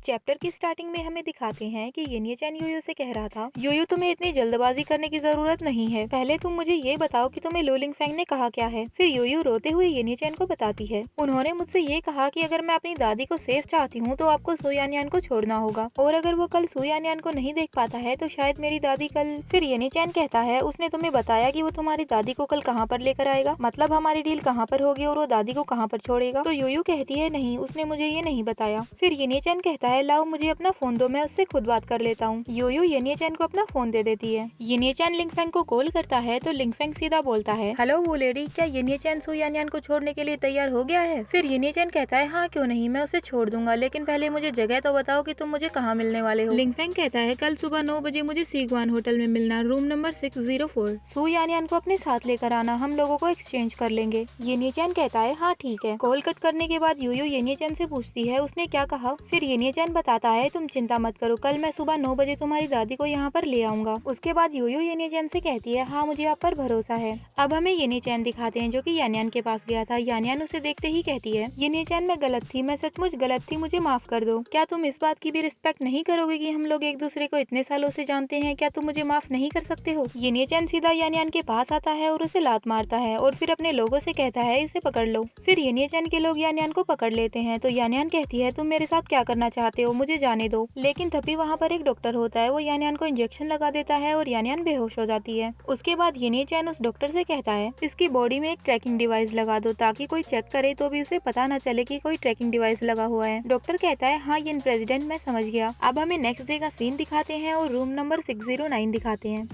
Chapter की starting में हमें दिखाते हैं कि येनिया चैन यूयू से कह रहा था, यूयू तुम्हें इतनी जल्दबाजी करने की जरूरत नहीं है, पहले तुम मुझे ये बताओ कि तुम्हें लू लिंगफेंग ने कहा क्या है। फिर यूयू रोते हुए येनिया चैन को बताती है, उन्होंने मुझसे ये कहा कि अगर मैं अपनी दादी को सेफ चाहती हूँ तो आपको सू यानयान को छोड़ना होगा, और अगर वो कल सू यानयान को नहीं देख पाता है तो शायद मेरी दादी कल। फिर येनिया चैन कहता है, उसने तुम्हें बताया कि वो तुम्हारी दादी को कल कहाँ पर लेकर आएगा, मतलब हमारी डील कहाँ पर होगी और वो दादी को कहाँ पर छोड़ेगा। तो यूयू कहती है, नहीं, उसने मुझे ये नहीं बताया। फिर येनिया चैन कहता है, लाओ मुझे अपना फोन दो, मैं उससे खुद बात कर लेता हूँ। यूयू येनिया चैन को अपना फोन दे देती है। येनिया चैन लिंगफेंग को कॉल करता है तो लिंगफेंग सीधा बोलता है, हेलो वो लेडी, क्या येनिया चैन सू यानयान को छोड़ने के लिए तैयार हो गया है। फिर येनिया चैन कहता है, हाँ क्यों नहीं, मैं उसे छोड़ दूंगा, लेकिन पहले मुझे जगह तो बताओ कि तुम मुझे कहाँ मिलने वाले हो। लिंगफेंग कहता है, कल सुबह 9 बजे मुझे सीगवान होटल में मिलना, रूम नंबर 604। सू यानयान को अपने साथ लेकर आना, हम लोगों को एक्सचेंज कर लेंगे। येनिया चैन कहता है, हाँ ठीक है। कॉल कट करने के बाद यूयू येनिया चैन से पूछती है, उसने क्या कहा। फिर येनिया चैन बताता है, तुम चिंता मत करो, कल मैं सुबह 9 बजे तुम्हारी दादी को यहाँ पर ले आऊंगा। उसके बाद यूयू येनिया चैन से कहती है, हाँ मुझे आप पर भरोसा है। अब हमें येनिया चैन दिखाते हैं जो कि यानयान के पास गया था। यानयान उसे देखते ही कहती है, येनिया चैन मैं गलत थी, मैं सचमुच गलत थी, मुझे माफ कर दो। क्या तुम इस बात की भी रिस्पेक्ट नहीं करोगे कि हम लोग एक दूसरे को इतने सालों से जानते हैं, क्या तुम मुझे माफ नहीं कर सकते हो। येनिया चैन सीधा यानयान के पास आता है और उसे लात मारता है और फिर अपने लोगों से कहता है, इसे पकड़ लो। फिर येनिया चैन के लोग यानयान को पकड़ लेते हैं तो यानयान कहती है, तुम मेरे साथ क्या करना चाहते हो, मुझे जाने दो। लेकिन तभी वहाँ पर एक डॉक्टर होता है, वो यानयान को इंजेक्शन लगा देता है और यानयान बेहोश हो जाती है। उसके बाद येनिया चैन उस डॉक्टर से कहता है, इसकी बॉडी में एक ट्रैकिंग डिवाइस लगा दो ताकि कोई चेक करे तो भी उसे पता न चले कि कोई ट्रैकिंग डिवाइस लगा हुआ है। डॉक्टर कहता है, हाँ येन प्रेसिडेंट, मैं समझ गया। अब हमें नेक्स्ट डे का सीन दिखाते हैं और रूम नंबर 609 दिखाते हैं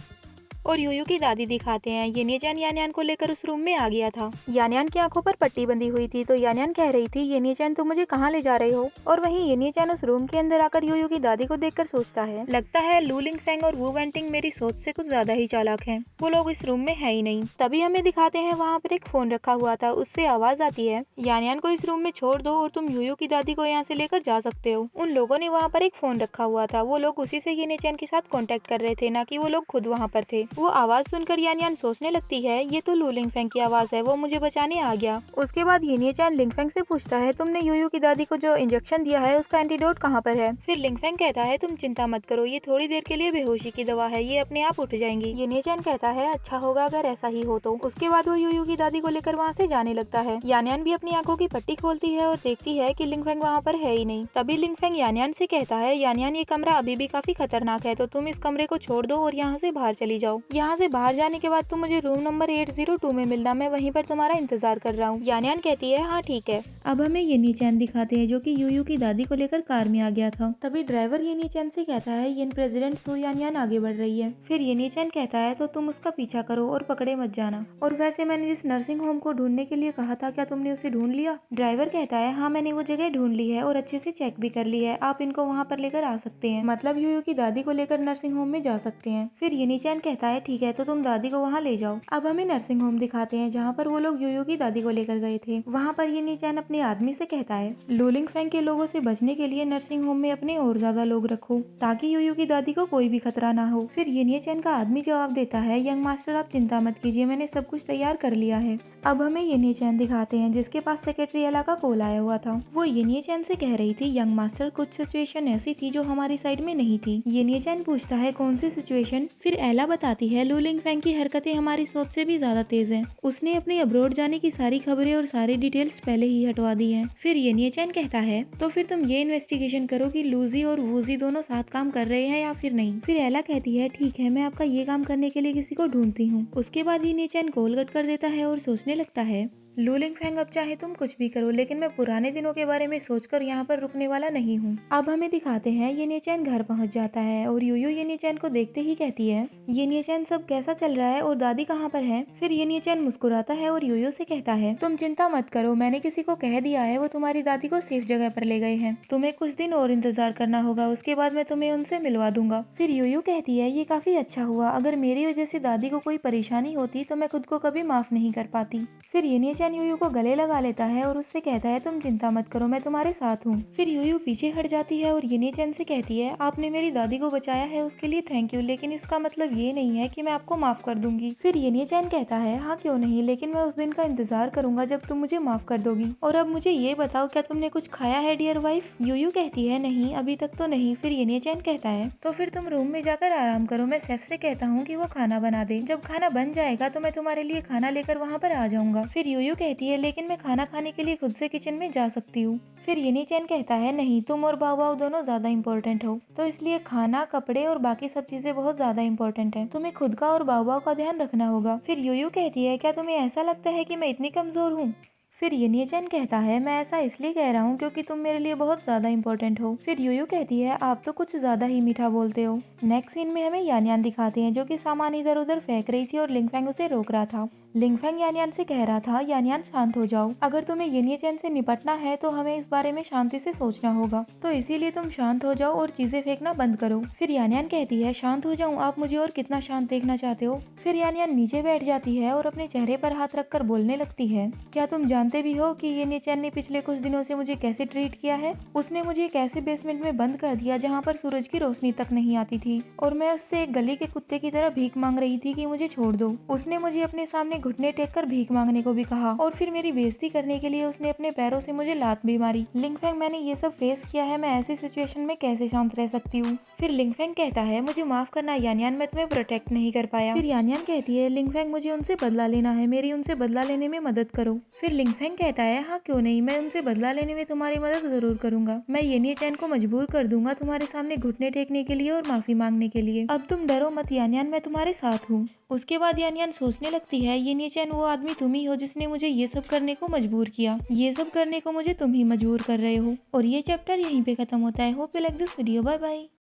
और यूयू की दादी दिखाते हैं। येनिया चैन यानयान को लेकर उस रूम में आ गया था। यानयान की आंखों पर पट्टी बंधी हुई थी तो यानयान कह रही थी, येनिया चैन तुम मुझे कहाँ ले जा रहे हो। और वहीं येनिया चैन उस रूम के अंदर आकर यूयू की दादी को देखकर सोचता है, लगता है लू लिंगफेंग और वू वेंटिंग मेरी सोच से कुछ ज्यादा ही चालाक हैं, वो लोग इस रूम में है ही नहीं। तभी हमें दिखाते हैं वहाँ पर एक फोन रखा हुआ था, उससे आवाज आती है, यानयान को इस रूम में छोड़ दो और तुम यूयू की दादी को यहाँ से लेकर जा सकते हो। उन लोगों ने वहाँ पर एक फोन रखा हुआ था, वो लोग उसी से येनिया चैन के साथ कॉन्टेक्ट कर रहे थे, ना कि वो लोग खुद वहाँ पर थे। वो आवाज सुनकर यानयान सोचने लगती है, ये तो लू लिंगफेंग की आवाज है, वो मुझे बचाने आ गया। उसके बाद येनिया चैन लिंगफेंग से पूछता है, तुमने यूयू की दादी को जो इंजेक्शन दिया है उसका एंटीडोट कहाँ पर है। फिर लिंगफेंग कहता है, तुम चिंता मत करो, ये थोड़ी देर के लिए बेहोशी की दवा है, ये अपने आप उठ जाएंगी। येनिया चैन कहता है, अच्छा होगा अगर ऐसा ही हो तो। उसके बाद वो यूयू की दादी को लेकर वहाँ से जाने लगता है। यानयान भी अपनी आंखों की पट्टी खोलती है और देखती है कि लिंगफेंग वहाँ पर है ही नहीं। तभी लिंगफेंग यानयान से कहता है, यानयान ये कमरा अभी भी काफी खतरनाक है, तो तुम इस कमरे को छोड़ दो और यहाँ से बाहर चली जाओ। यहाँ से बाहर जाने के बाद तुम मुझे रूम नंबर 802 में मिलना, मैं वहीं पर तुम्हारा इंतजार कर रहा हूँ। यानयान कहती है, हाँ ठीक है। अब हमें येनिया चैन दिखाते हैं जो कि यूयू की दादी को लेकर कार में आ गया था। तभी ड्राइवर येनिया चैन से कहता है, येन प्रेसिडेंट सू यानयान आगे बढ़ रही है। फिर येनिया चैन कहता है, तो तुम उसका पीछा करो और पकड़े मत जाना। और वैसे मैंने जिस नर्सिंग होम को ढूंढने के लिए कहा था, क्या तुमने उसे ढूंढ लिया। ड्राइवर कहता है, हाँ मैंने वो जगह ढूंढ ली है और अच्छे से चेक भी कर ली है, आप इनको वहाँ पर लेकर आ सकते हैं, मतलब यूयू की दादी को लेकर नर्सिंग होम में जा सकते हैं। फिर येनिया चैन कहता है, ठीक है, तो तुम दादी को वहाँ ले जाओ। अब हमें नर्सिंग होम दिखाते हैं जहाँ पर वो लोग यूयू की दादी को लेकर गए थे। वहाँ पर येनिया चैन अपने आदमी से कहता है, लू लिंगफेंग के लोगों से बचने के लिए नर्सिंग होम में अपने और ज्यादा लोग रखो ताकि यूयू की दादी को कोई भी खतरा ना हो। फिर येनिया चैन का आदमी जवाब देता है, यंग मास्टर आप चिंता मत कीजिए, मैंने सब कुछ तैयार कर लिया है। अब हमें येनिया चैन दिखाते हैं जिसके पास सेक्रेटरी एला का कॉल आया हुआ था। वो येनिया चैन से कह रही थी, यंग मास्टर कुछ सिचुएशन ऐसी थी जो हमारी साइड में नहीं थी। येनिया चैन पूछता है, कौन सी सिचुएशन। फिर एला बताती है, लू लिंगफेंग की हरकतें हमारी सोच से भी ज्यादा तेज हैं। उसने अपने अब्रॉड जाने की सारी खबरें और सारी डिटेल्स पहले ही हटवा दी हैं। फिर येनिया चैन कहता है, तो फिर तुम ये इन्वेस्टिगेशन करो कि लूजी और वूजी दोनों साथ काम कर रहे हैं या फिर नहीं। फिर एला कहती है, ठीक है, मैं आपका ये काम करने के लिए किसी को ढूंढती हूँ। उसके बाद येनिया चैन कॉल कट कर देता है और सोचने लगता है, लू लिंगफेंग अब चाहे तुम कुछ भी करो, लेकिन मैं पुराने दिनों के बारे में सोचकर यहाँ पर रुकने वाला नहीं हूँ। अब हमें दिखाते हैं येनिया चैन घर पहुँच जाता है और यूयू येनिया चैन को देखते ही कहती है, येनिया चैन सब कैसा चल रहा है और दादी कहाँ पर है। फिर येनिया चैन मुस्कुराता है और यूयू से कहता है, तुम चिंता मत करो, मैंने किसी को कह दिया है, वो तुम्हारी दादी को सेफ जगह पर ले गए हैं, तुम्हें कुछ दिन और इंतजार करना होगा, उसके बाद मैं तुम्हें उनसे मिलवा दूंगा। फिर यूयू कहती है, ये काफी अच्छा हुआ, अगर मेरी वजह से दादी को कोई परेशानी होती तो मैं खुद को कभी माफ नहीं कर पाती। फिर येनिया चैन यूयू को गले लगा लेता है और उससे कहता है तुम चिंता मत करो, मैं तुम्हारे साथ हूँ। फिर यूयू पीछे हट जाती है और येनिया चैन से कहती है आपने मेरी दादी को बचाया है उसके लिए थैंक यू, लेकिन इसका मतलब ये नहीं है कि मैं आपको माफ कर दूंगी। फिर येनिया चैन कहता है हाँ क्यों नहीं, लेकिन मैं उस दिन का इंतजार करूंगा जब तुम मुझे माफ कर दोगी। और अब मुझे ये बताओ क्या तुमने कुछ खाया है डियर वाइफ? यूयू कहती है नहीं अभी तक तो नहीं। फिर येनिया चैन कहता है तो फिर तुम रूम में जाकर आराम करो, मैं शेफ से कहता हूँ कि वो खाना बना दे, जब खाना बन जाएगा तो मैं तुम्हारे लिए खाना लेकर वहाँ पर आ जाऊंगा। फिर यूयू कहती है लेकिन मैं खाना खाने के लिए खुद से किचन में जा सकती हूँ। फिर येनिया चैन कहता है नहीं, तुम और बाओ बाओ दोनों ज्यादा इम्पोर्टेंट हो, तो इसलिए खाना, कपड़े और बाकी सब चीजें बहुत ज्यादा इम्पोर्टेंट है, तुम्हें खुद का और बाओ बाओ का ध्यान रखना होगा। फिर यूयू कहती है क्या तुम्हें ऐसा लगता है कि मैं इतनी कमजोर हूँ? फिर येनिया चैन कहता है मैं ऐसा इसलिए कह रहा हूँ क्योंकि तुम मेरे लिए बहुत ज्यादा इम्पोर्टेंट हो। फिर यूयू कहती है आप तो कुछ ज्यादा ही मीठा बोलते हो। नेक्स्ट सीन में हमें यान यान दिखाते हैं जो कि सामान इधर उधर फेंक रही थी और लिंगफेंग उसे रोक रहा था। लिंगफेंग यान यान से कह रहा था यान यान शांत हो जाओ, अगर तुम्हें येनिया चैन से निपटना है तो हमें इस बारे में शांति से सोचना होगा, तो इसीलिए तुम शांत हो जाओ और चीजें फेंकना बंद करो। फिर यान यान कहती है शांत हो जाऊं, आप मुझे और कितना शांत देखना चाहते हो? फिर यान यान नीचे बैठ जाती है और अपने चेहरे पर हाथ रखकर बोलने लगती है क्या तुम जानते भी हो कि येनिया चैन ने पिछले कुछ दिनों से मुझे कैसे ट्रीट किया है? उसने मुझे एक ऐसे बेसमेंट में बंद कर दिया जहाँ पर सूरज की रोशनी तक नहीं आती थी और मैं उससे एक गली के कुत्ते की तरह भीख मांग रही थी कि मुझे छोड़ दो। उसने मुझे अपने सामने घुटने टेक कर भीख मांगने को भी कहा और फिर मेरी बेइज्जती करने के लिए उसने अपने पैरों से मुझे लात भी मारी। लिंगफेंग मैंने ये सब फेस किया है, मैं ऐसी सिचुएशन में कैसे शांत रह सकती हूँ? फिर लिंगफेंग कहता है मुझे माफ करना यान यान, मैं तुम्हें प्रोटेक्ट नहीं कर पाया। फिर यान यान कहती है लिंगफेंग मुझे उनसे बदला लेना है, मेरी उनसे बदला लेने में मदद करो। फिर लिंगफेंग कहता है हाँ क्यों नहीं, मैं उनसे बदला लेने में तुम्हारी मदद जरूर करूंगा, मैं येनिया चैन को मजबूर कर दूंगा तुम्हारे सामने घुटने टेकने के लिए और माफी मांगने के लिए। अब तुम डरो मत यान यान, मैं तुम्हारे साथ हूँ। उसके बाद यान यान सोचने लगती है येनिया चैन वो आदमी तुम ही हो जिसने मुझे ये सब करने को मजबूर किया, ये सब करने को मुझे तुम ही मजबूर कर रहे हो। और ये चैप्टर यहीं पे खत्म होता है। Hope you like this video, bye bye.